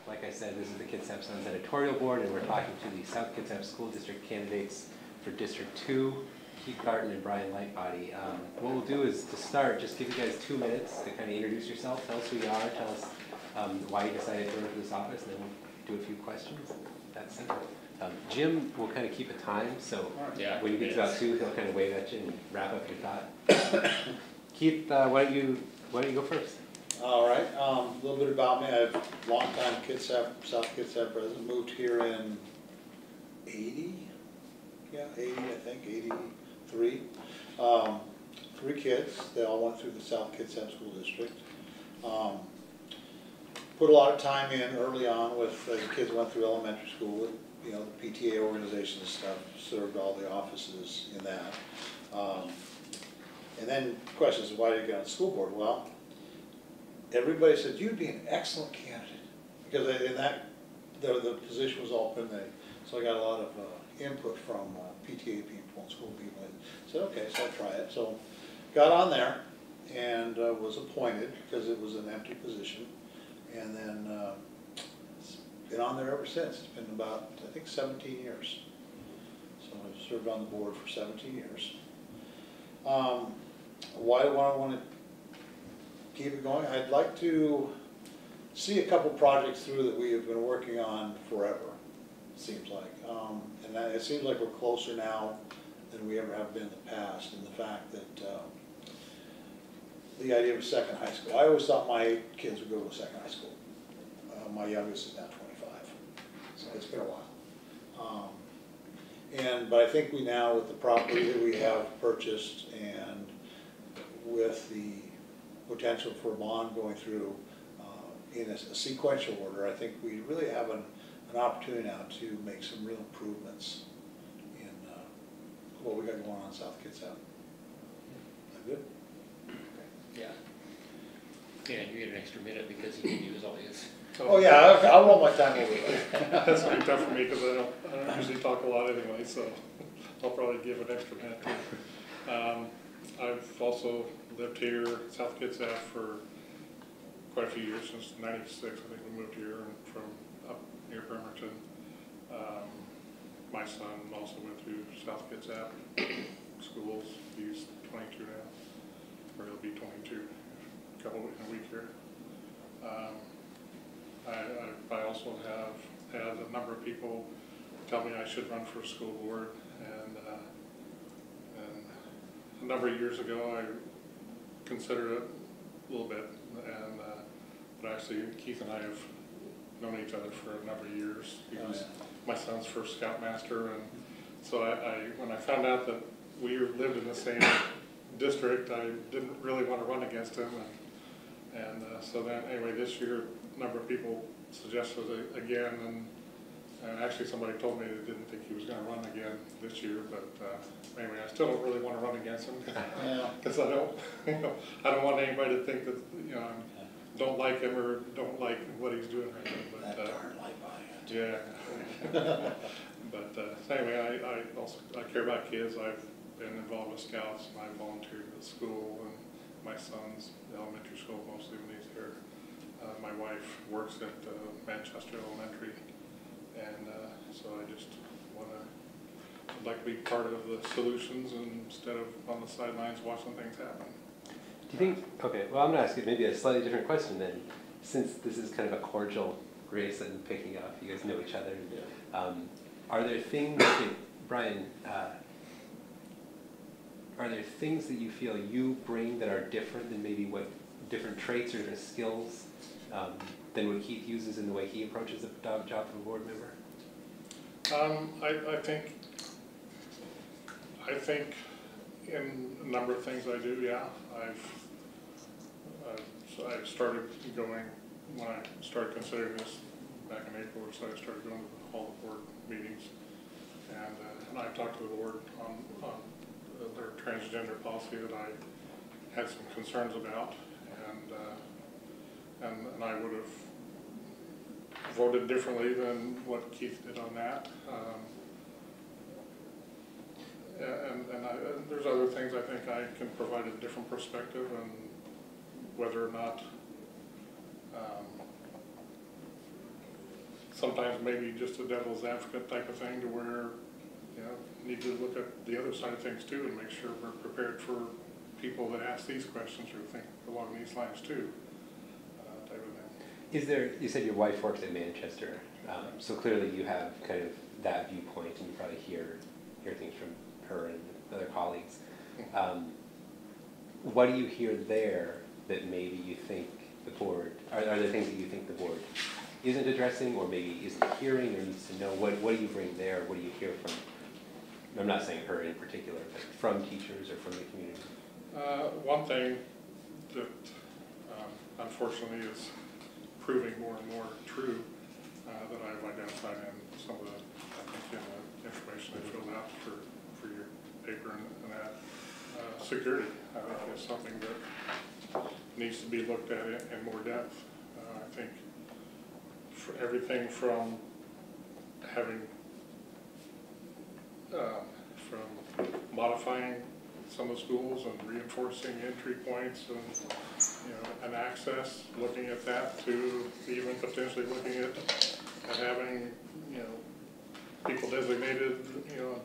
like I said, this is the Kitsap Sun's editorial board, and we're talking to the South Kitsap School District candidates for District 2, Garton and Brian Lightbody. What we'll do is, to start, just give you guys 2 minutes to kind of introduce yourself, tell us who you are, tell us why you decided to run for this office, and then we'll do a few questions. That's simple. Jim will kind of keep a time, so when you get to about 2, he'll kind of wave at you and wrap up your thought. Keith, why don't you go first? All right, a little bit about me. I'm a long-time South Kitsap resident, moved here in 80, I think, 83. 3 kids, they all went through the South Kitsap School District. Put a lot of time in early on with the kids went through elementary school, you know, the PTA organization and stuff, served all the offices in that. And then questions, why did you get on the school board? Well, everybody said, you'd be an excellent candidate. Because in that, the position was open, so I got a lot of input from PTA people and school people. I said, okay, so I'll try it. So got on there and was appointed because it was an empty position. And then been on there ever since. It's been about, I think, 17 years. So I've served on the board for 17 years. Why do I want to keep it going? I'd like to see a couple projects through that we have been working on forever, it seems like. And it seems like we're closer now than we ever have been in the past, and the fact that the idea of a second high school. I always thought my kids would go to a second high school. My youngest is now 25, so it's been a while. But I think we now, with the property that we have purchased and with the potential for a bond going through in a sequential order, I think we really have an opportunity now to make some real improvements in what we got going on in South Kitsap. Is that good? Yeah. Yeah, you get an extra minute because you can use all his. Oh yeah, I'll roll my time over. That's going to be tough for me because I don't usually talk a lot anyway, so I'll probably give an extra minute too. I've also lived here, South Kitsap, for quite a few years, since '96. I think we moved here from up near Bremerton. My son also went through South Kitsap schools. He's 22 now, or he'll be 22 in a week here. I also have had a number of people tell me I should run for a school board, and a number of years ago I considered it a little bit, but actually Keith and I have known each other for a number of years. He was my son's first scoutmaster, and so when I found out that we lived in the same district, I didn't really want to run against him, and so then anyway, this year a number of people suggested it again, and actually somebody told me they didn't think he was going to run again this year, but anyway, I still don't really want to run against him because I don't, I don't want anybody to think that I don't like him or don't like what he's doing right now. But yeah. But anyway, I care about kids. I've been involved with Scouts, and I volunteered at school, and my son's elementary school mostly when he's here. My wife works at Manchester Elementary, and so I just I'd like to be part of the solutions instead of on the sidelines watching things happen. Do you think, okay, well I'm going to ask you maybe a slightly different question then, since this is kind of a cordial race and picking up, you guys know each other. Are there things that, Brian, are there things that you feel you bring that are different than maybe what different traits or different skills than what Keith uses in the way he approaches the job of a board member? I think in a number of things I do, yeah. I started going, when I started considering this back in April, so I started going to all the board meetings, and I talked to the board on their transgender policy that I had some concerns about, and I would have voted differently than what Keith did on that. There's other things I think I can provide a different perspective, and whether or not sometimes maybe just a devil's advocate type of thing to where, you know, need to look at the other side of things too and make sure we're prepared for people that ask these questions or think along these lines too, type of thing. Is there, you said your wife works at Manchester, so clearly you have kind of that viewpoint and you probably hear things from her and other colleagues. What do you hear there that maybe you think the board, are there things that you think the board isn't addressing or maybe isn't hearing or needs to know? What do you bring there? What do you hear from, I'm not saying her in particular, but from teachers or from the community? One thing that unfortunately is proving more and more true that I've identified in some of the, I think, in the information I filled out for your paper and that, security, I think, is something that needs to be looked at in more depth. I think for everything from having, from modifying some of the schools and reinforcing entry points and, you know, and access, looking at that, to even potentially looking at having, you know, people designated, you know,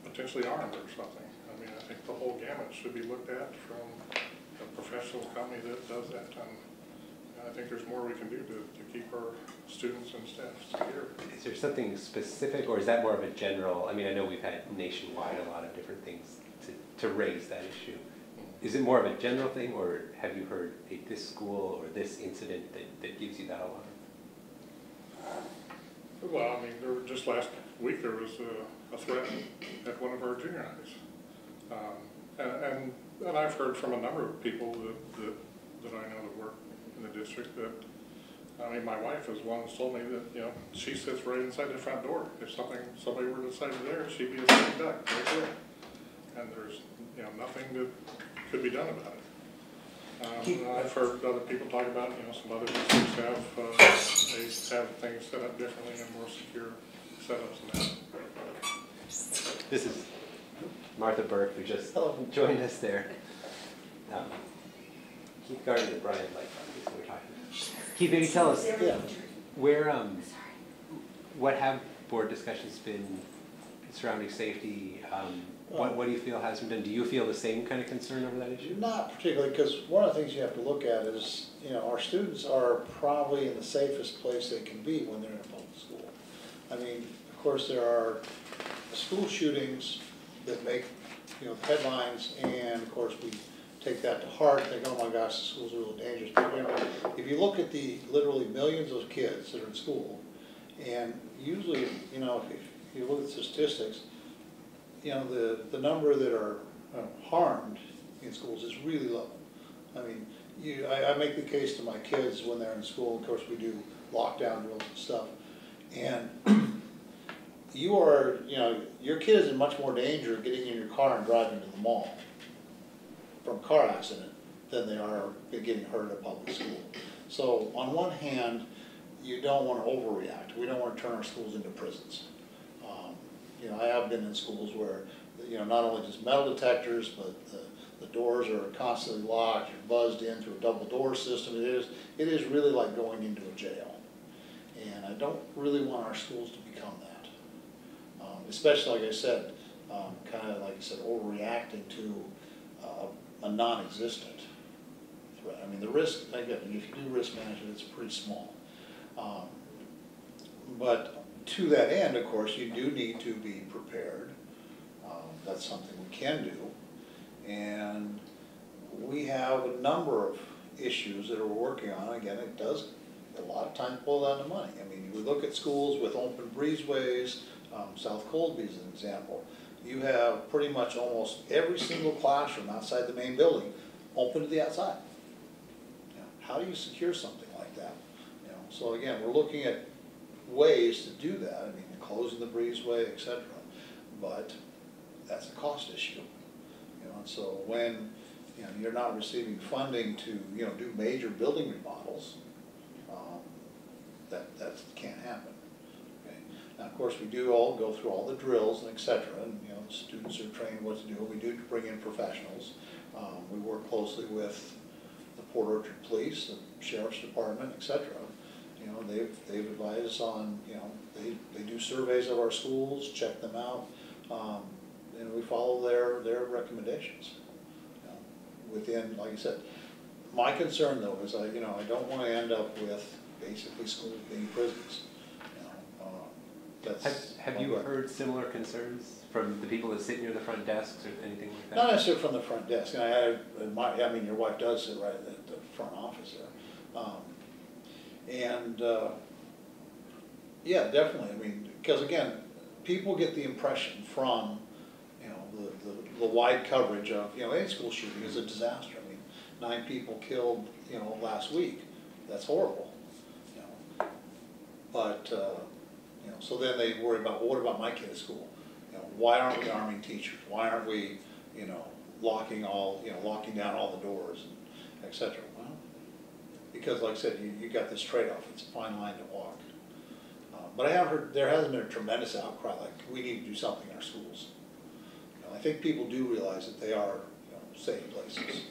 potentially armed or something. I mean, I think the whole gamut should be looked at from a professional company that does that, and I think there's more we can do to keep our students and staff secure. Is there something specific, or is that more of a general, I mean, I know we've had nationwide a lot of different things to raise that issue. Is it more of a general thing, or have you heard this school or this incident that gives you that alarm? Well, I mean, just last week there was a threat at one of our junior highs. And I've heard from a number of people that I know that work in the district that, I mean, my wife is one who's told me that, you know, she sits right inside the front door. If somebody were decided there, she'd be a sitting duck right there. And there's, you know, nothing that could be done about it. I've heard other people talk about, you know, some other districts have things set up differently and more secure setups than that. This is Martha Burke, who just joined us there. Keith Garton and Brian Lightbody is who we're talking about. Keith, maybe tell us, where, what have board discussions been surrounding safety? What do you feel has been done? Do you feel the same kind of concern over that issue? Not particularly, because one of the things you have to look at is, you know, our students are probably in the safest place they can be when they're in a public school. I mean, of course, there are school shootings that make, you know, headlines, and of course we take that to heart and think, oh my gosh, the schools are really dangerous. But, you know, if you look at the literally millions of kids that are in school, and usually, you know, if you look at statistics, you know, the number that are harmed in schools is really low. I mean, I make the case to my kids when they're in school. Of course, we do lockdown drills and stuff, and you are, you know, your kid is in much more danger getting in your car and driving to the mall from a car accident than they are getting hurt at a public school. So on one hand, you don't want to overreact. We don't want to turn our schools into prisons. You know, I have been in schools where, you know, not only just metal detectors, but the doors are constantly locked. You're buzzed in through a double door system. It is really like going into a jail. And I don't really want our schools to become that. Especially, like I said, kind of like I said, overreacting to a non-existent threat. I mean, the risk, again, if you do risk management, it's pretty small. But to that end, of course, you do need to be prepared. That's something we can do. And we have a number of issues that we're working on. Again, it does a lot of times boil down to money. I mean, we look at schools with open breezeways. South Colby is an example. You have pretty much almost every single classroom outside the main building open to the outside. You know, how do you secure something like that? You know, so again, we're looking at ways to do that. I mean, closing the breezeway, etc. But that's a cost issue. You know, and so when, you know, you're not receiving funding to, you know, do major building remodels, that can't happen. Okay. Now, of course, we do all go through all the drills and etc. And, you know, the students are trained what to do. We do bring in professionals. We work closely with the Port Orchard Police, the Sheriff's Department, etc. you know, they've advised us on, you know, they do surveys of our schools, check them out, and we follow their recommendations. You know, within, like I said, my concern though is I don't want to end up with basically schools being prisons. You know, that's Have you heard similar concerns from the people that sit near the front desks or anything like that? not necessarily from the front desk, and I mean, your wife does sit right at the front office there. Yeah, definitely, I mean, because again, people get the impression from, you know, the wide coverage of, you know, any school shooting is a disaster. I mean, 9 people killed, you know, last week, that's horrible, you know. But, you know, so then they worry about, well, what about my kid at school? You know, why aren't we arming teachers? Why aren't we, you know, locking down all the doors, and et cetera? Well, because like I said, you got this trade-off, it's a fine line to walk. But I haven't heard, there hasn't been a tremendous outcry like, we need to do something in our schools. You know, I think people do realize that they are, you know, safe places.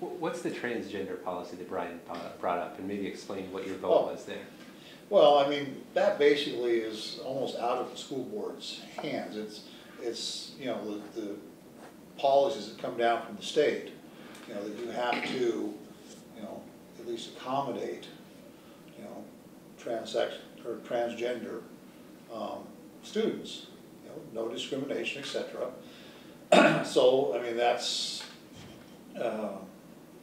What's the transgender policy that Brian brought up, and maybe explain what your vote was there? Well, I mean, that basically is almost out of the school board's hands. It's you know, the policies that come down from the state, you know, that you have to, you know, at least accommodate, you know, transgender students, you know, no discrimination, etc. So, I mean, that's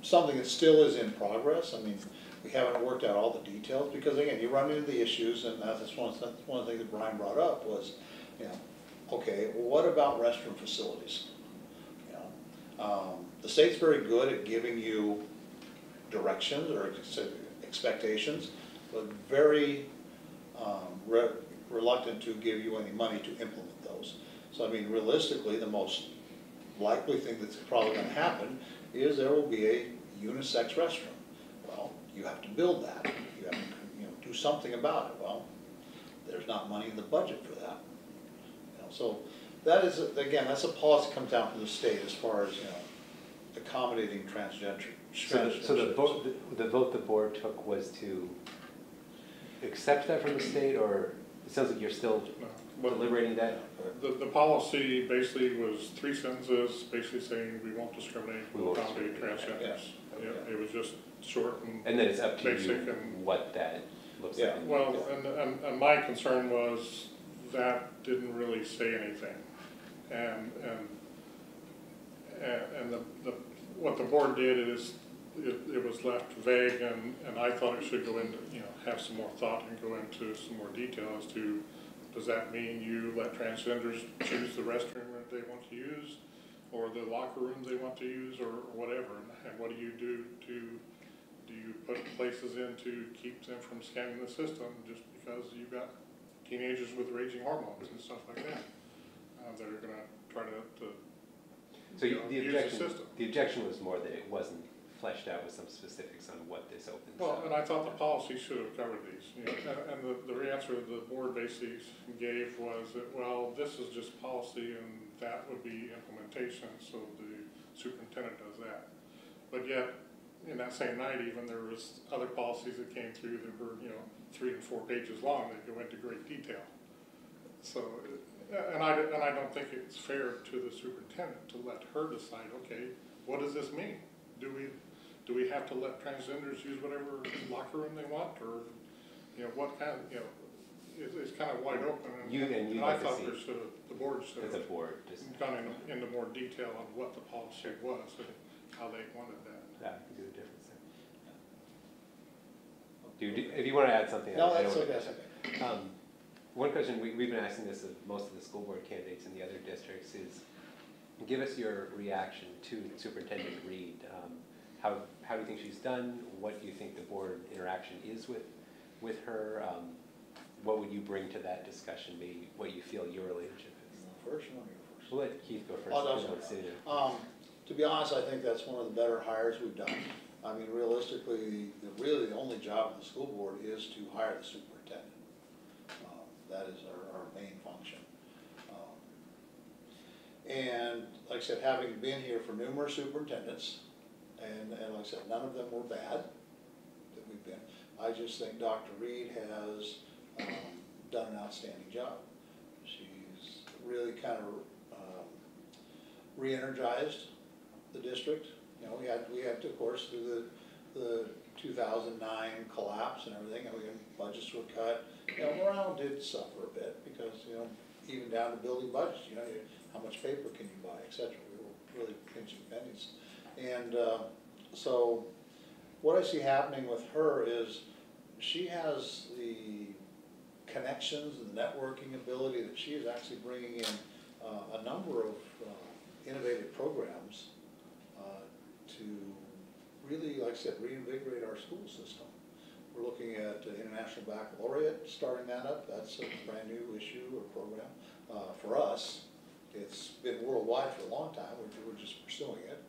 something that still is in progress. I mean, we haven't worked out all the details because, again, you run into the issues, and that's one of the things that Brian brought up was, you know, okay, well, what about restroom facilities? You know, the state's very good at giving you directions or expectations, but very reluctant to give you any money to implement those. So, I mean, realistically, the most likely thing that's probably going to happen is there will be a unisex restroom. Well, you have to build that. You have to, you know, do something about it. Well, there's not money in the budget for that. You know, so that is, again, that's a policy that comes down from the state as far as, you know, accommodating transgender. So the vote the board took was to accept that from the state, or it sounds like you're still deliberating that? The policy basically was 3 sentences, basically saying we won't discriminate, we'll accommodate transgenders. Yeah, it was just short and then it's up to basic you and what that looks Yeah. like. well, and my concern was that didn't really say anything, and what the board did is it was left vague, and I thought it should go into, you know, have some more thought and go into some more detail as to, does that mean you let transgenders choose the restroom that they want to use, or the locker rooms they want to use, or whatever? And what do you do you put places in to keep them from scanning the system just because you've got teenagers with raging hormones and stuff like that that are going to try to So use the system? The objection was more that it wasn't fleshed out with some specifics on what this opens Well, up. and I thought the policy should have covered these, you know, and the answer the board basically gave was that, well, this is just policy and that would be implementation, so the superintendent does that. But yet, in that same night even, there was other policies that came through that were, you know, 3 and 4 pages long that go into great detail. So, and I don't think it's fair to the superintendent to let her decide, okay, what does this mean? Do we have to let transgenders use whatever locker room they want, or, you know, what kind of, you know, it's kind of wide open. And I thought the board should have gone into more detail on what the policy was and how they wanted that. That could do the difference there. If you want to add something. No, that's okay. One question, we've been asking this of most of the school board candidates in the other districts is, give us your reaction to Superintendent Reed. How do you think she's done? What do you think the board interaction is with her? What would you bring to that discussion? Maybe what you feel your relationship is? First, you want me to go first? We'll let Keith go first. Oh, no, to be honest, I think that's one of the better hires we've done. I mean, realistically, really the only job of the school board is to hire the superintendent. That is our main function. And like I said, having been here for numerous superintendents, and like I said, none of them were bad that we've been. I just think Dr. Reed has done an outstanding job. She's really kind of re-energized the district. You know, we had to, of course, through the 2009 collapse and everything, and budgets were cut. You know, morale did suffer a bit because, you know, even down to building budgets, you know, how much paper can you buy, et cetera. We were really pinching pennies. And so what I see happening with her is she has the connections and networking ability that she is actually bringing in a number of innovative programs to really, like I said, reinvigorate our school system. We're looking at International Baccalaureate, starting that up. That's a brand new issue or program for us. It's been worldwide for a long time. We're just pursuing it.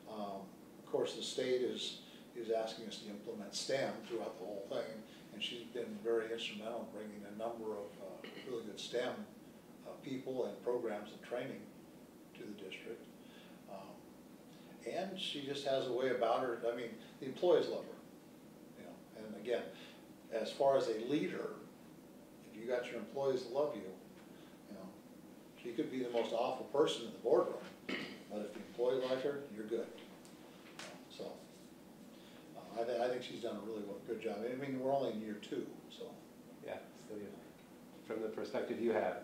Of course, the state is asking us to implement STEM throughout the whole thing, and she's been very instrumental in bringing a number of really good STEM people and programs and training to the district. And she just has a way about her. I mean, the employees love her, you know. And again, as far as a leader, if you got your employees that love you, you know, she could be the most awful person in the boardroom, but if the employee likes her, you're good. So I think she's done a really good job. I mean, we're only in year 2, so. Yeah, so from the perspective you have,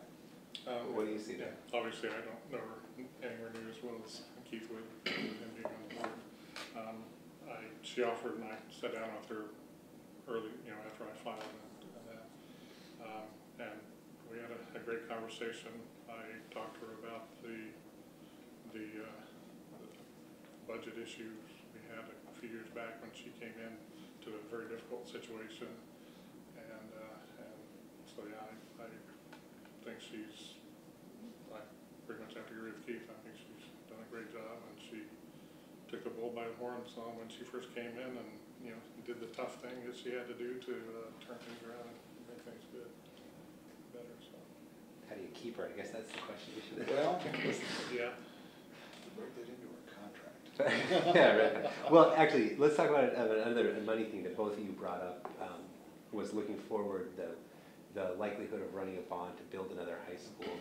what do you see there? Obviously, I don't know her anywhere near as well as Keith would, him being on the board. She offered, and I sat down with her early, you know, after I filed and that. And we had a great conversation. I talked to her about the budget issues we had a few years back when she came in to a very difficult situation. And so, yeah, I think I pretty much have to agree with Keith. I think she's done a great job, and she took the bull by the horns when she first came in, and, you know, did the tough thing that she had to do to turn things around and make things good, better. So. How do you keep her? I guess that's the question we should. Well, yeah. Break that into her contract. Yeah, right. Well, actually, let's talk about another money thing that both of you brought up. Was looking forward the likelihood of running a bond to build another high school.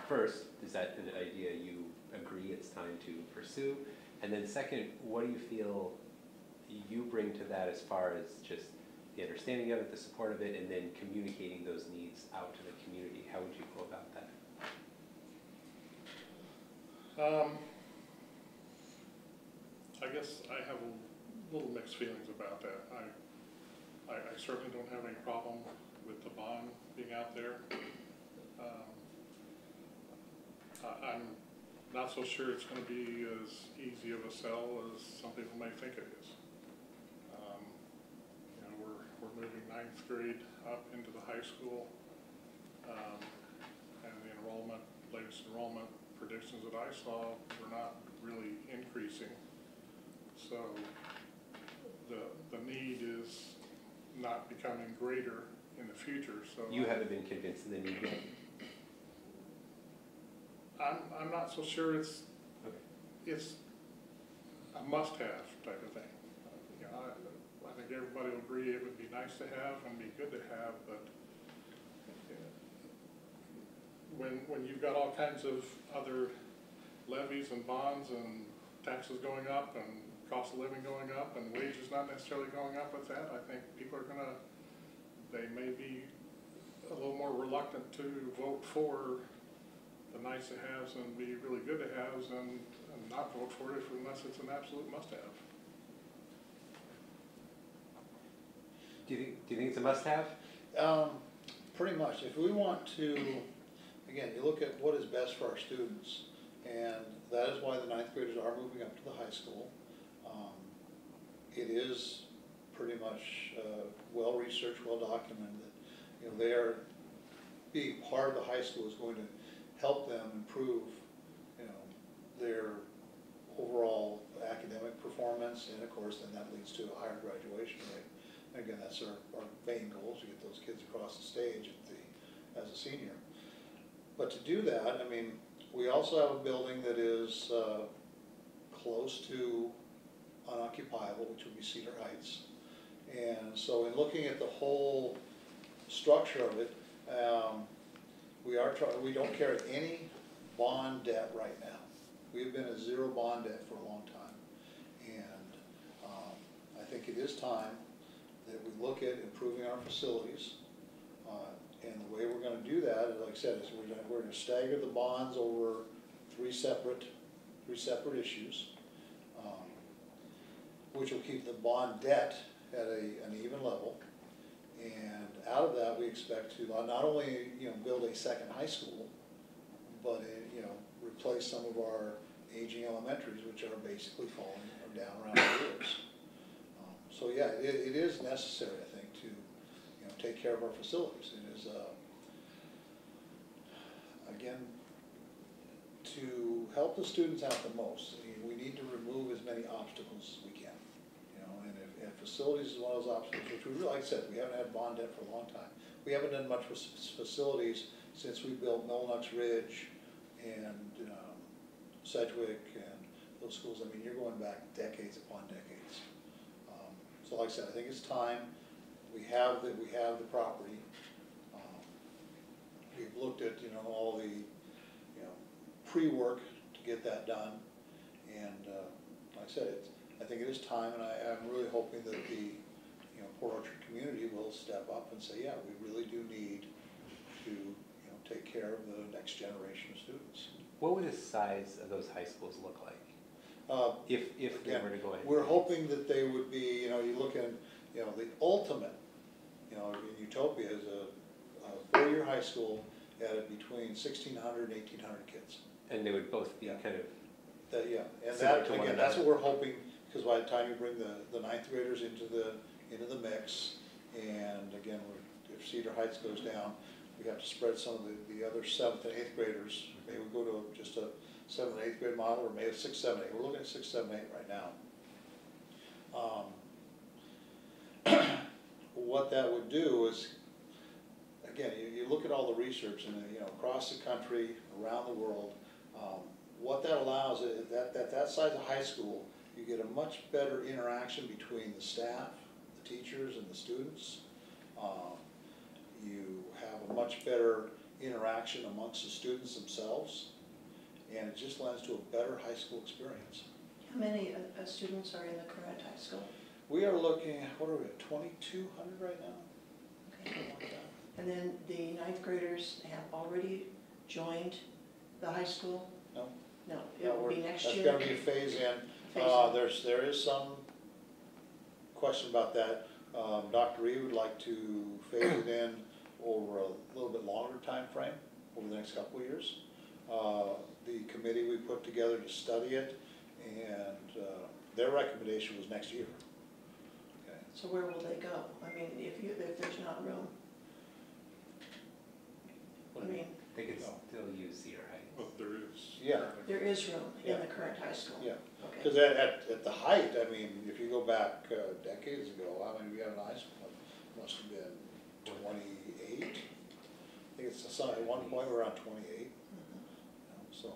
First, is that an idea you agree it's time to pursue? And then second, what do you feel you bring to that as far as just the understanding of it, the support of it, and then communicating those needs out to the community? How would you go about that? I guess I have a little mixed feelings about that. I certainly don't have any problem with the bond being out there. I'm not so sure it's going to be as easy of a sell as some people may think it is. You know, we're moving 9th grade up into the high school, and the latest enrollment predictions that I saw were not really increasing. So the need is not becoming greater in the future. So You haven't been convinced of the need yet? I'm not so sure it's Okay. a must-have type of thing. You know, I think everybody will agree it would be nice to have and be good to have, but when you've got all kinds of other levies and bonds and taxes going up and cost of living going up and wages not necessarily going up with that, I think people are they may be a little more reluctant to vote for the nice to haves and be really good to haves and not vote for it unless it's an absolute must have. Do you think it's a must have? Pretty much. If we want to, again, you look at what is best for our students, and that is why the 9th graders are moving up to the high school. It is pretty much well researched, well documented that, you know, they are being part of the high school is going to help them improve, you know, their overall academic performance, and of course then that leads to a higher graduation rate. And again, that's our main goal, is to get those kids across the stage as a senior. But to do that, I mean, we also have a building that is close to unoccupiable, which would be Cedar Heights. And so in looking at the whole structure of it, we don't carry any bond debt right now. We've been at zero bond debt for a long time. And I think it is time that we look at improving our facilities. And the way we're gonna do that, like I said, is we're gonna stagger the bonds over three separate issues, which will keep the bond debt at an even level. And out of that, we expect to not only, build a second high school, but, replace some of our aging elementaries, which are basically falling down around the years. So yeah, it is necessary, I think, to, take care of our facilities. It is, again, to help the students out the most, we need to remove as many obstacles as we can. And if facilities is one of those obstacles, which we really, like I said, we haven't had bond debt for a long time. We haven't done much with facilities since we built Millinox Ridge and Sedgwick and those schools. I mean, you're going back decades upon decades. So like I said, I think it's time. We have the property. We've looked at, all the, pre-work to get that done. And like I said, I think it is time, and I'm really hoping that the, Port Orchard community will step up and say, yeah, we really do need to, take care of the next generation of students. What would the size of those high schools look like? If they were to go ahead? We're hoping that they would be, you look at, the ultimate, in utopia is a four-year high school at between 1,600 and 1,800 kids. And they would both be kind of... And that, again, that's what we're hoping, because by the time you bring the ninth graders into the mix, and again, if Cedar Heights goes down, we have to spread some of the other 7th and 8th graders. Maybe we go to just a 7th and 8th grade model, or maybe 6, 7, 8. We're looking at 6, 7, 8 right now. What that would do is, again, you look at all the research and across the country, around the world, what that allows is that size of high school, you get a much better interaction between the staff, the teachers, and the students. You have a much better interaction amongst the students themselves, and it just lends to a better high school experience. How many students are in the current high school? We are looking, what are we at, 2,200 right now? Okay. Something like that. And then the ninth graders have already joined the high school? No. No, it will be next year? That's going to be a phase-in. There is some question about that. Dr. Reed would like to phase it in over a little bit longer time frame, over the next couple of years. The committee we put together to study it, and their recommendation was next year. Okay. So where will they go? I mean, if there's not room? I mean, They could still use Cedar Heights. Well, there is. Yeah. there is room in the current high school? Yeah, Okay. because at the height, I mean, if you go back decades ago, I mean, we had an high school that must have been 28. I think it's at one point we were around 28. So.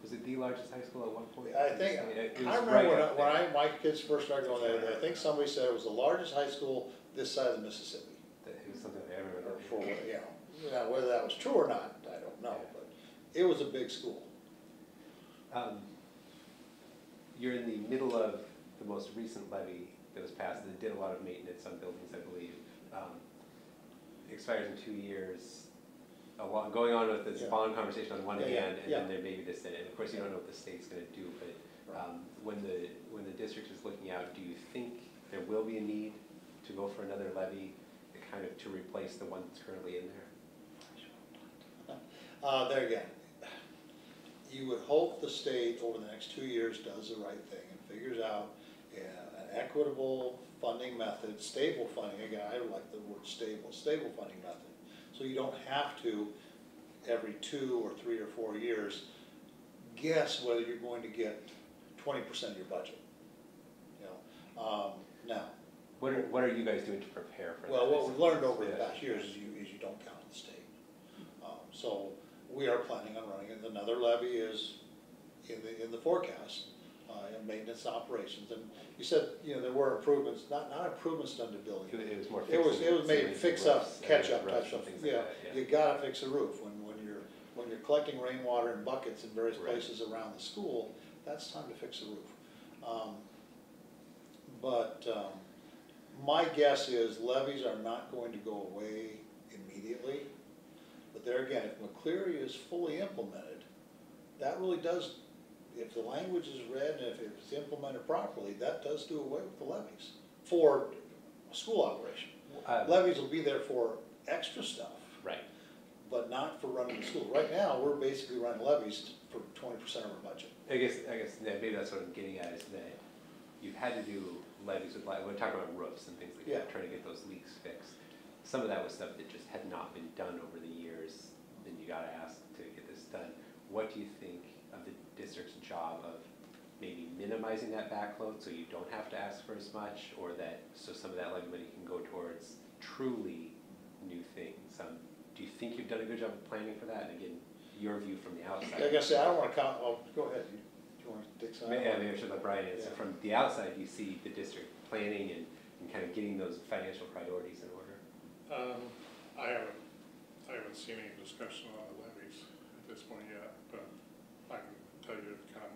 Was it the largest high school at one point? I think, I remember when my kids first started going there, I think somebody said it was the largest high school this side of Mississippi. It was something I remember. For whether that was true or not, I don't know, but it was a big school. You're in the middle of the most recent levy that was passed that did a lot of maintenance on buildings, I believe. Expires in 2 years. Going on with this bond conversation on one hand, and then there may be this, and of course you don't know what the state's going to do, but when the district is looking out, do you think there will be a need to go for another levy, kind of to replace the one that's currently in there? There again, you would hope the state over the next 2 years does the right thing and figures out an equitable funding method, stable funding. Again, I like the word stable funding method. So you don't have to, every 2 or 3 or 4 years, guess whether you're going to get 20% of your budget. Now. What are you guys doing to prepare for that? Well, what we've learned over the past years is you don't count on the state. So we are planning on running it. Another levy is in the forecast. and maintenance operations. And you said, you know, there were improvements, not improvements done to building. It was more It was fixing maybe ceilings, fix up, roofs, catch up roofs type and stuff. things like Yeah, that, you gotta fix a roof. When you're collecting rainwater in buckets in various Right. places around the school, that's time to fix a roof. My guess is levies are not going to go away immediately. But there again, if McCleary is fully implemented, that really does, if the language is read and if it's implemented properly, that does do away with the levies for school operation. Levies will be there for extra stuff, Right. but not for running the school. Right now, we're basically running levies for 20% of our budget. I guess maybe that's what I'm getting at is that you've had to do levies with, we're talking about roofs and things like Yeah. that, trying to get those leaks fixed. Some of that was stuff that just had not been done over the years, and you gotta ask to get this done. What do you think of the district's job of maybe minimizing that backload so you don't have to ask for as much, or so some of that levy money can go towards truly new things? Do you think you've done a good job of planning for that? And again, your view from the outside. Like I said, I don't wanna count, go ahead, do you wanna take some? Maybe I should let Brian answer. Yeah. From the outside, you see the district planning and kind of getting those financial priorities in order. I haven't seen any discussion on the levies at this point yet, but I can tell you kind of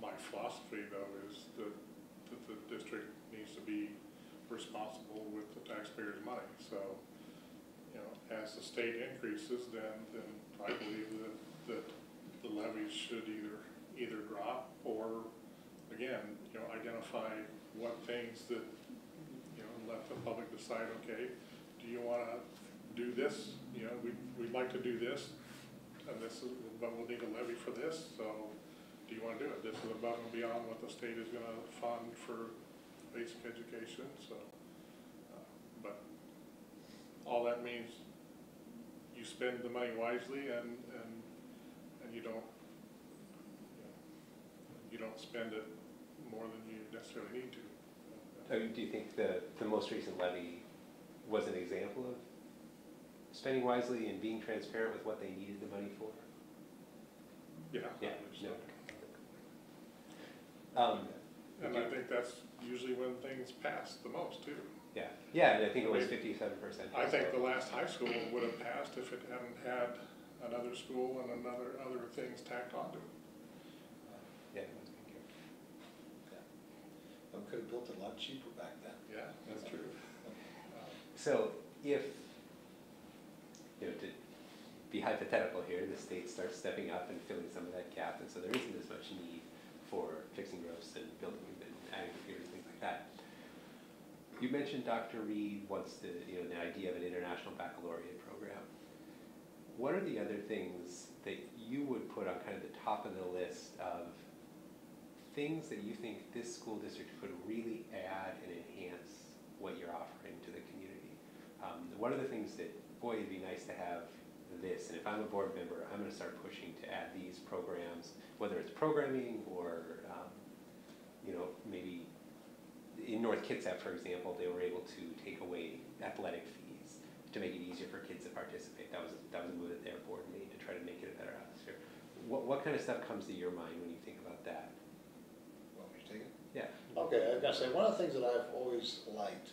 my philosophy though is that the district needs to be responsible with the taxpayers' money. So, you know, as the state increases, then I believe that the levies should either drop or, again, you know, identify what things that, you know, let the public decide, okay, do you want to do this? You know, we'd like to do this, and this is, but we'll need a levy for this, so do you want to do it? This is above and beyond what the state is going to fund for basic education, so, but all that means you spend the money wisely and you don't, you don't spend it more than you necessarily need to. Do you think the most recent levy was an example of spending wisely and being transparent with what they needed the money for? Yeah. Yeah. And I think that's usually when things pass the most too. Yeah, and I think it was 57%. I think the last high school would have passed if it hadn't had another school and other things tacked onto it. Yeah. We could have built it a lot cheaper back then. Yeah, that's true. So if, you know, to be hypothetical here, the state starts stepping up and filling some of that gap, and so there isn't as much need for fixing roofs and building and adding computers, things like that. You mentioned Dr. Reed wants to, you know, the idea of an international baccalaureate program. What are the other things that you would put on kind of the top of the list of things that you think this school district could really add and enhance what you're offering to the community? What are the things that, boy, it'd be nice to have this, and if I'm a board member, I'm going to start pushing to add these programs, whether it's programming or, you know, maybe in North Kitsap, for example, they were able to take away athletic fees to make it easier for kids to participate. That was a move that their board made to try to make it a better atmosphere. What kind of stuff comes to your mind when you think about that? Want me to take it? Yeah. Okay, I was gonna say, one of the things that I've always liked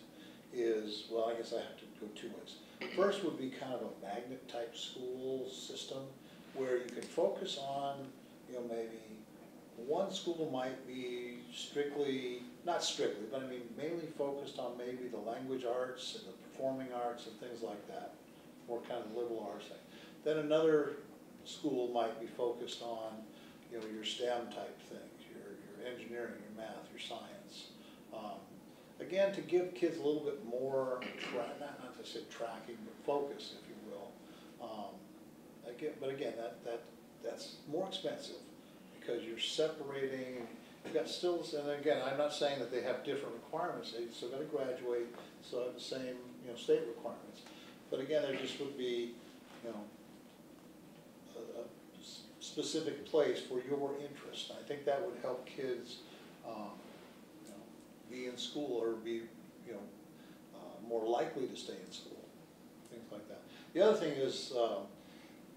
is, well, I guess I have to go two ways. First would be kind of a magnet type school system where you can focus on, you know, maybe one school might be strictly, not strictly, but I mean mainly focused on maybe the language arts and the performing arts and things like that, more kind of liberal arts thing. Then another school might be focused on, you know, your STEM type things, your engineering, your math, your science. Again, to give kids a little bit more, not to say tracking, but focus, if you will. But again, that's more expensive because you're separating, you've got still, and again, I'm not saying that they have different requirements, they still got to graduate, still have the same, you know, state requirements. But again, there just would be, you know, a specific place for your interest. I think that would help kids be in school or be, you know, more likely to stay in school, things like that. The other thing is,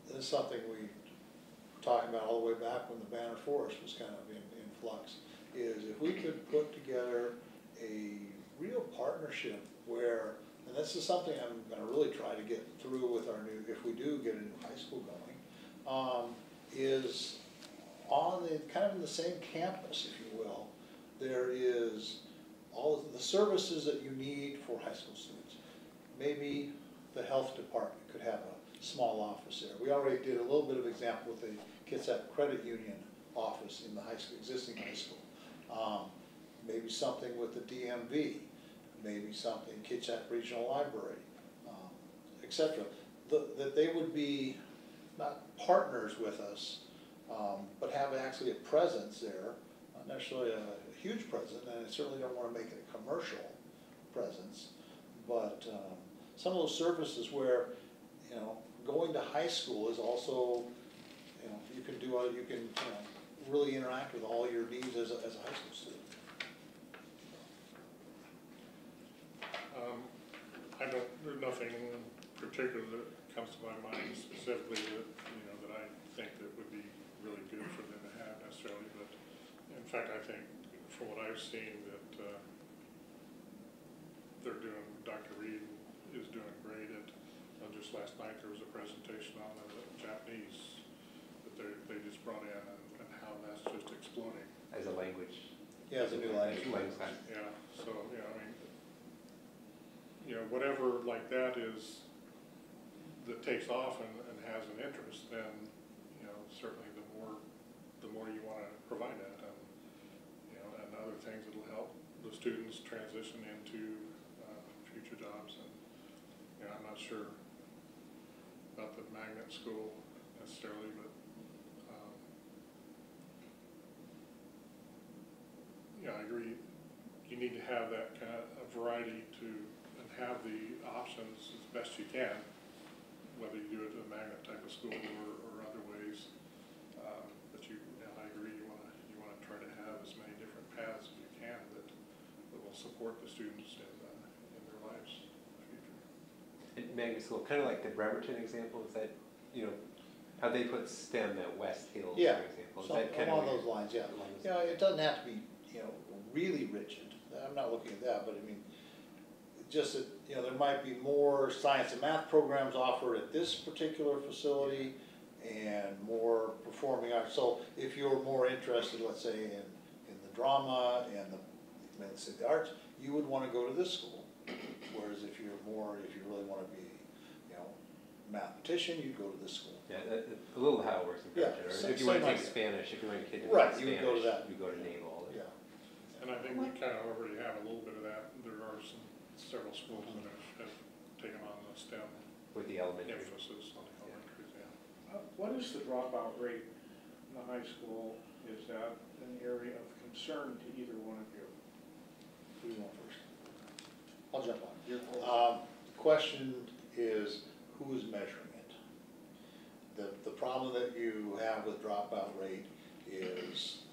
this is something we were talking about all the way back when the Banner Forest was kind of in flux, is if we could put together a real partnership where, and this is something I'm gonna really try to get through with our new, if we do get a new high school going, is on the, kind of in the same campus, if you will, there is all of the services that you need for high school students. Maybe the health department could have a small office there. We already did a little bit of example with the Kitsap Credit Union office in the high school, existing high school. Maybe something with the DMV, maybe something Kitsap Regional Library, etc. That they would be not partners with us, but have actually a presence there, not necessarily a huge presence, and I certainly don't want to make it a commercial presence, but some of those services where, you know, going to high school is also, you know, you can do, you can, you know, really interact with all your needs as a high school student. I don't, there's nothing in particular that comes to my mind specifically that, you know, that I think that would be really good for them to have necessarily, but in fact, I think from what I've seen that they're doing, Dr. Reed is doing great at, just last night there was a presentation on the Japanese that they just brought in and how that's just exploding. As a language. Yeah, it's a new language. Yeah, so, yeah, I mean, you know, whatever like that is, that takes off and has an interest, then, you know, certainly the more you want to provide that, and, you know, and other things that'll help the students transition into future jobs. And, you know, I'm not sure about the magnet school necessarily, but, yeah, I agree. You need to have that kind of variety to, and have the options as best you can, whether you do it in a magnet type of school or other ways. But you, yeah, I agree. You want to try to have as many different paths as you can that will support the students in their lives in the future. And magnet school, kind of like the Bremerton example, is that, you know, how they put STEM at West Hills, Yeah, for example. Is so that kind along of those lines, yeah. along those You know, it doesn't have to be, you know, really rigid. I'm not looking at that, but I mean, just that, you know, there might be more science and math programs offered at this particular facility and more performing arts. So if you're more interested, let's say, in the drama and let's say the arts, you would want to go to this school. Whereas if you really want to be, you know, mathematician, you'd go to this school. Yeah, a little how it works in Yeah, Bremerton. Or if you want to take idea. Spanish, if you want a kid to Right, learn you would Spanish, go to that. you go to Naval. Yeah. And I think we kind of already have a little bit of that. There are several schools that have taken on the STEM With the elementary. emphasis on the elementaries, yeah. What is the dropout rate in the high school? Is that an area of concern to either one of you? Who do you want first? I'll jump on. You're first. The question is, who is measuring it? The problem that you have with dropout rate is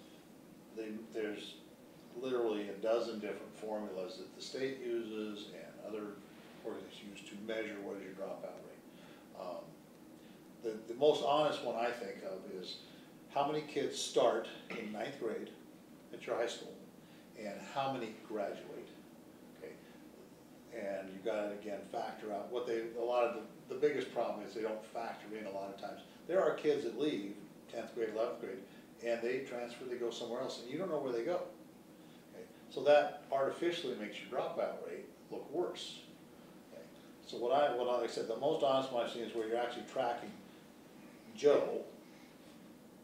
there's literally a dozen different formulas that the state uses and other organizations use to measure what is your dropout rate. The most honest one I think of is how many kids start in 9th grade at your high school and how many graduate. Okay, and you got to again factor out what the biggest problem is they don't factor in a lot of times. There are kids that leave 10th grade, 11th grade, and they transfer, they go somewhere else, and you don't know where they go. Okay? So that artificially makes your dropout rate look worse. Okay? So like I said, the most honest one I've seen is where you're actually tracking Joe.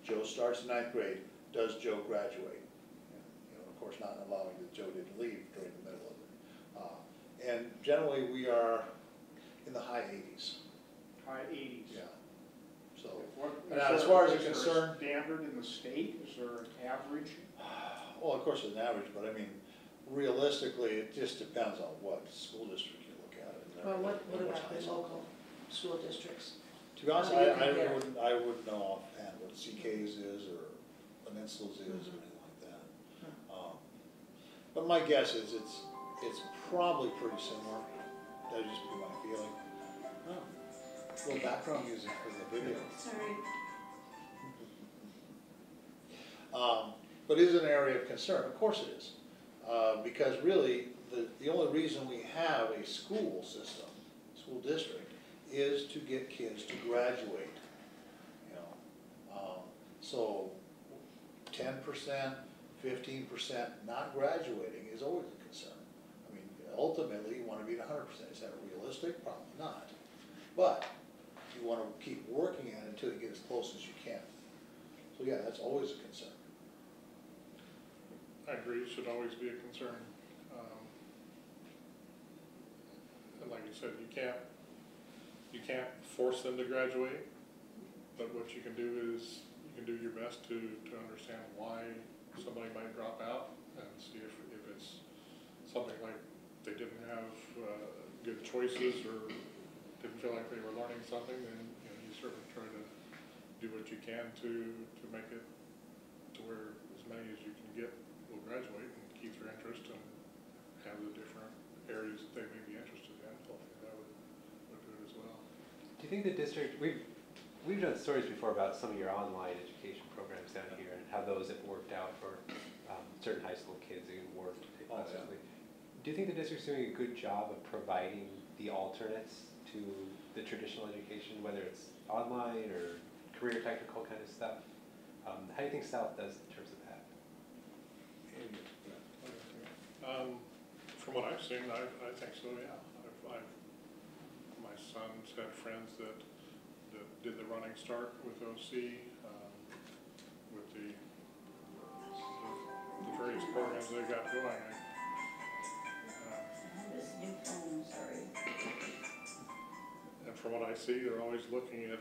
Joe starts in 9th grade. Does Joe graduate? You know, of course, not allowing that Joe didn't leave during the middle of it. And generally, we are in the high 80s. High 80s? Yeah. So, What- now, as far as is you're there a concerned, standard in the state? Is there an average? well, of course, it's an average, but I mean, realistically, it just depends on what school district you look at. Well, what and which about high the school. local school districts? To be honest, How do you compare? I wouldn't know offhand what CK's is or Peninsula's is or anything like that. But my guess is it's probably pretty similar. That'd just be my feeling. Oh, a little background music for the video. Sorry. But is it an area of concern? Of course it is. Because really, the only reason we have a school system, school district, is to get kids to graduate. You know, so 10%, 15% not graduating is always a concern. I mean, ultimately, you want to be at 100%. Is that realistic? Probably not. But you want to keep working at it until you get as close as you can. So yeah, that's always a concern. I agree, it should always be a concern. And like you said, you can't force them to graduate, but what you can do is, you can do your best to understand why somebody might drop out, and see if it's something like they didn't have good choices, or didn't feel like they were learning something, then you certainly try to do what you can to make it to where as many as you can get will graduate and keep their interest and have the different areas that they may be interested in. Hopefully that would do it as well. Do you think the district, we've done stories before about some of your online education programs down here and how those have worked out for certain high school kids who worked possibly. Do you think the district's doing a good job of providing the alternates to the traditional education, whether it's online or career technical kind of stuff? How do you think South does in terms of that? From what I've seen, I think so, yeah. My son's had friends that did the running start with OC, with the various programs they got going. This new phone, sorry. And from what I see, they're always looking at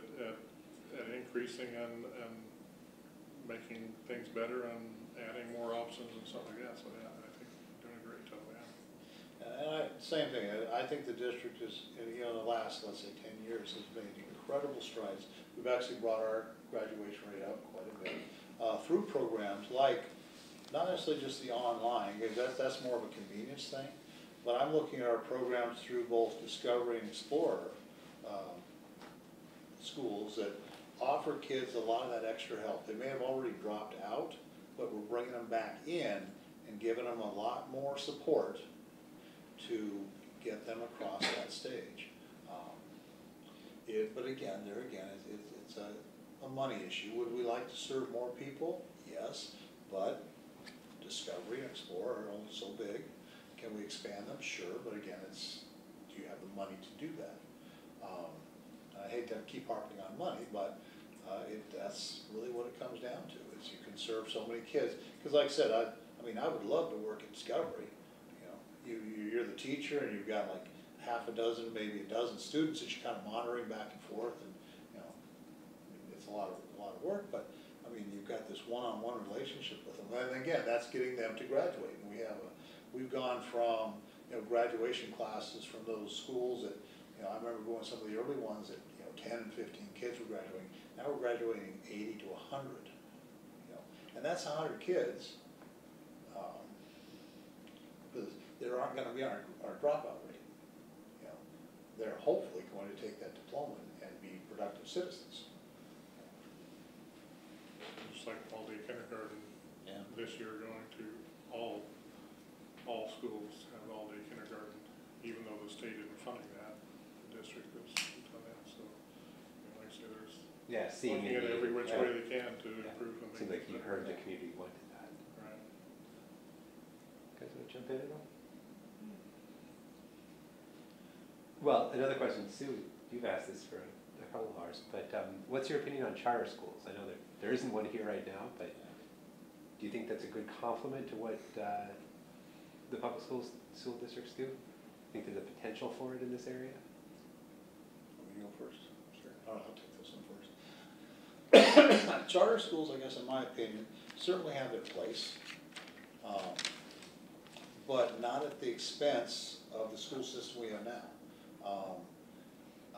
increasing and making things better and adding more options and stuff like that. So yeah, I think they're doing a great job, yeah. And same thing, I think the district is, in the last, let's say, 10 years, has made incredible strides. We've actually brought our graduation rate up quite a bit through programs like, not necessarily just the online, because that's more of a convenience thing, but I'm looking at our programs through both Discovery and Explorer schools that offer kids a lot of that extra help. They may have already dropped out, but we're bringing them back in and giving them a lot more support to get them across that stage. But again, it's a money issue. Would we like to serve more people? Yes, but Discovery and Explorer are only so big. Can we expand them? Sure, but again, do you have the money to do that? I hate to keep harping on money, but that's really what it comes down to, is you can serve so many kids. Because like I said, I mean, I would love to work at Discovery. You're the teacher and you've got like half a dozen, maybe a dozen students that you're kind of monitoring back and forth, and it's a lot of work, but I mean, you've got this one-on-one relationship with them. And again, that's getting them to graduate. And we've gone from graduation classes from those schools that I remember going to some of the early ones that 10 and 15 kids were graduating. Now we're graduating 80 to 100. And that's 100 kids. Because there aren't going to be our dropout rate. They're hopefully going to take that diploma and be productive citizens. Just like all-day kindergarten, this year going to all schools have all-day kindergarten, even though the state isn't funding that, the district has done that. So, like I say, there's looking at every which way they can to improve them. Seems like you heard the community wanted that. Right. Guys want to jump in at all? Well, another question, Sue, you've asked this for a couple of hours, but what's your opinion on charter schools? I know there isn't one here right now, but do you think that's a good complement to what the public school districts do? Think there's a potential for it in this area? You go first. Sure. I'll take this one first. Charter schools, I guess, in my opinion, certainly have their place, but not at the expense of the school system we have now.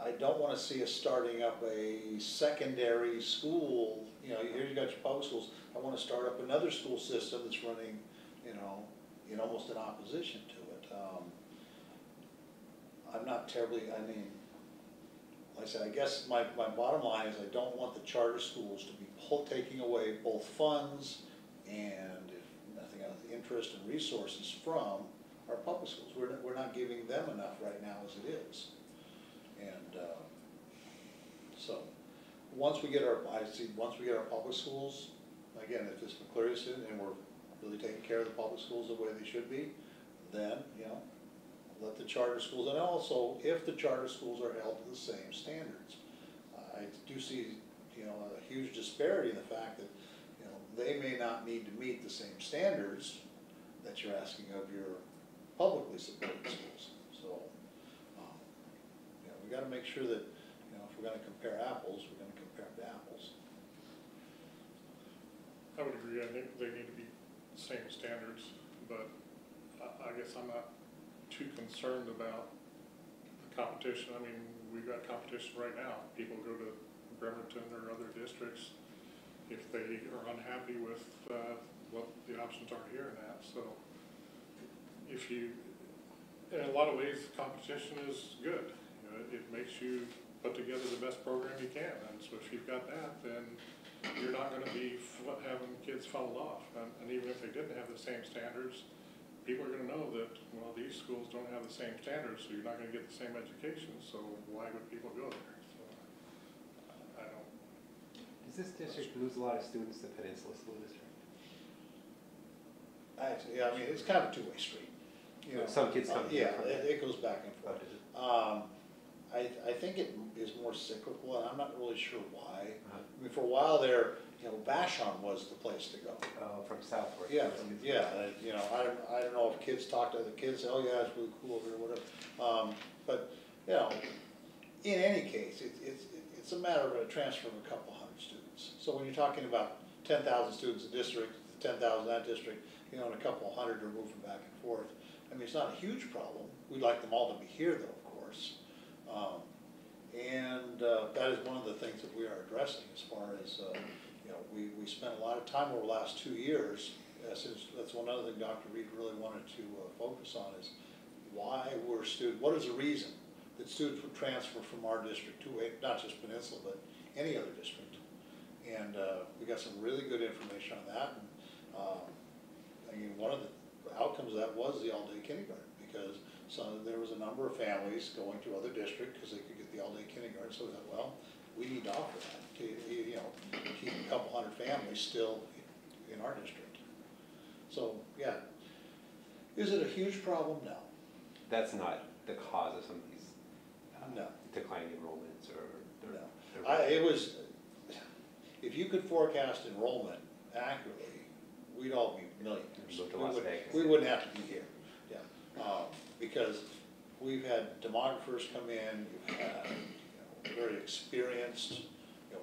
I don't want to see us starting up a secondary school. Here you got your public schools. I want to start up another school system that's running, in almost in opposition to it. I'm not terribly, like I said, I guess my bottom line is I don't want the charter schools to be taking away both funds and if nothing else, the interest and resources from our public schools. We're not giving them enough right now as it is. And so, once we get our public schools, again, if it's McCleary student and we're really taking care of the public schools the way they should be, then, you know, let the charter schools, and also if the charter schools are held to the same standards. I do see, you know, a huge disparity in the fact that, you know, they may not need to meet the same standards that you're asking of your publicly supported schools. So, you know, we got to make sure that, you know, if we're going to compare apples, we're going to compare them to apples. I would agree, I think they need to be the same standards, but I guess I'm not too concerned about the competition. I mean, we've got competition right now. People go to Bremerton or other districts if they are unhappy with what the options are here and that. So if you, in a lot of ways, competition is good. You know, it makes you put together the best program you can. And so if you've got that, then you're not going to be having kids funneled off. And even if they didn't have the same standards, people are going to know that, well, these schools don't have the same standards, so you're not going to get the same education, so why would people go there? So, I don't. Does this district lose a lot of students to Peninsula School District? Actually, yeah, I mean, it's kind of a two-way street. You know, Some kids come here. Yeah, it goes back and forth. I think it is more cyclical, and I'm not really sure why. I mean, for a while there, you know, Vashon was the place to go. From Southwark. Yeah, you know, I don't know if kids talk to other kids, say, oh yeah, it's really cool over here, whatever. But, you know, in any case, it's a matter of a transfer of a couple hundred students. So when you're talking about 10,000 students in district, 10,000 in that district, you know, and a couple hundred are moving back and forth. I mean, it's not a huge problem. We'd like them all to be here though, of course. That is one of the things that we are addressing as far as, you know, we spent a lot of time over the last 2 years, since that's one other thing Dr. Reed really wanted to focus on is why were students, what is the reason that students would transfer from our district to, not just Peninsula, but any other district. And we got some really good information on that. And, I mean, one of the outcomes of that was the all-day kindergarten, because there was a number of families going to other districts because they could get the all-day kindergarten. So we thought, well, we need to offer that to, you know, keep a couple hundred families still in our district. So, yeah. Is it a huge problem? No. That's not the cause of some of these No. declining enrollments or No. It was, if you could forecast enrollment accurately, we'd all be millionaires. Move to Las Vegas. We wouldn't have to be here, yeah. Because we've had demographers come in, we've had, you know, very experienced, you know,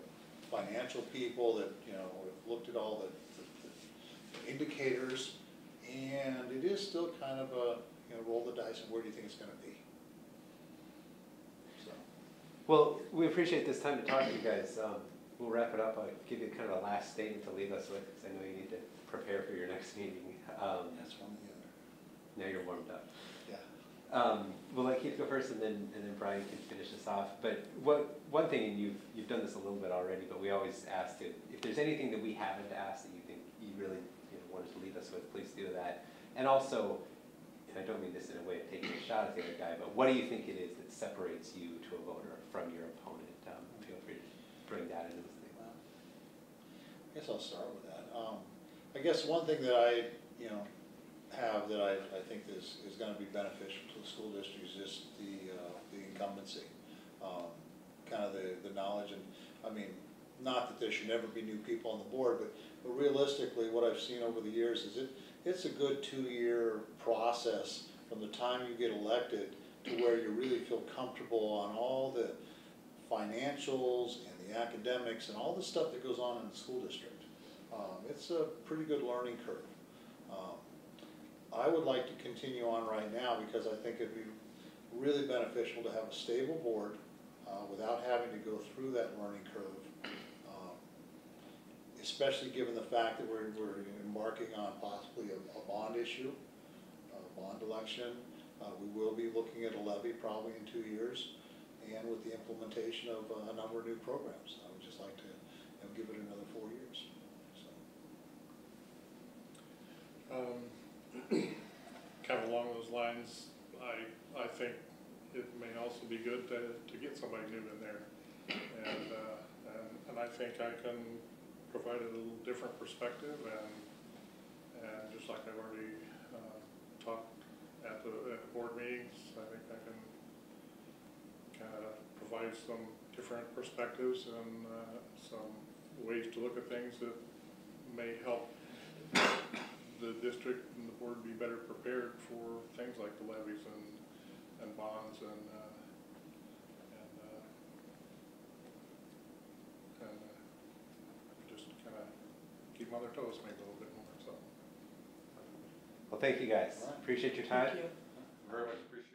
financial people that, you know, have looked at all the indicators, and it is still kind of a, you know, roll the dice and where do you think it's going to be? So. Well, we appreciate this time to talk to you guys. We'll wrap it up. I'll give you kind of a last statement to leave us with, because I know you need to prepare for your next meeting. That's one or the other. Now you're warmed up. Yeah. We'll let Keith go first, and then Brian can finish us off. But one thing, and you've done this a little bit already, but we always ask if there's anything that we haven't asked that you think you really wanted to leave us with, please do that. And also, and I don't mean this in a way of taking a shot at the other guy, but what do you think it is that separates you to a voter from your opponent? Feel free to bring that into this thing. Well, I guess I'll start with that. I guess one thing that I, you know, have that I think is going to be beneficial to the school district is just the incumbency, kind of the knowledge. And I mean, not that there should never be new people on the board, but realistically, what I've seen over the years is it's a good 2-year process from the time you get elected to where you really feel comfortable on all the financials and the academics and all the stuff that goes on in the school district. It's a pretty good learning curve. I would like to continue on right now because I think it'd be really beneficial to have a stable board without having to go through that learning curve, especially given the fact that we're embarking on possibly a bond issue, a bond election. We will be looking at a levy probably in 2 years, and with the implementation of a number of new programs. I would just like to give it another 4 years. So. Kind of along those lines, I think it may also be good to get somebody new in there. And I think I can provide a little different perspective, and just like I've already talked at the board meetings, I think I can kind of provide some different perspectives and some ways to look at things that may help the district and the board be better prepared for things like the levies and bonds and just kind of keep them on their toes maybe a little bit more. So, Well, thank you guys. Appreciate your time. Thank you. very much appreciate it.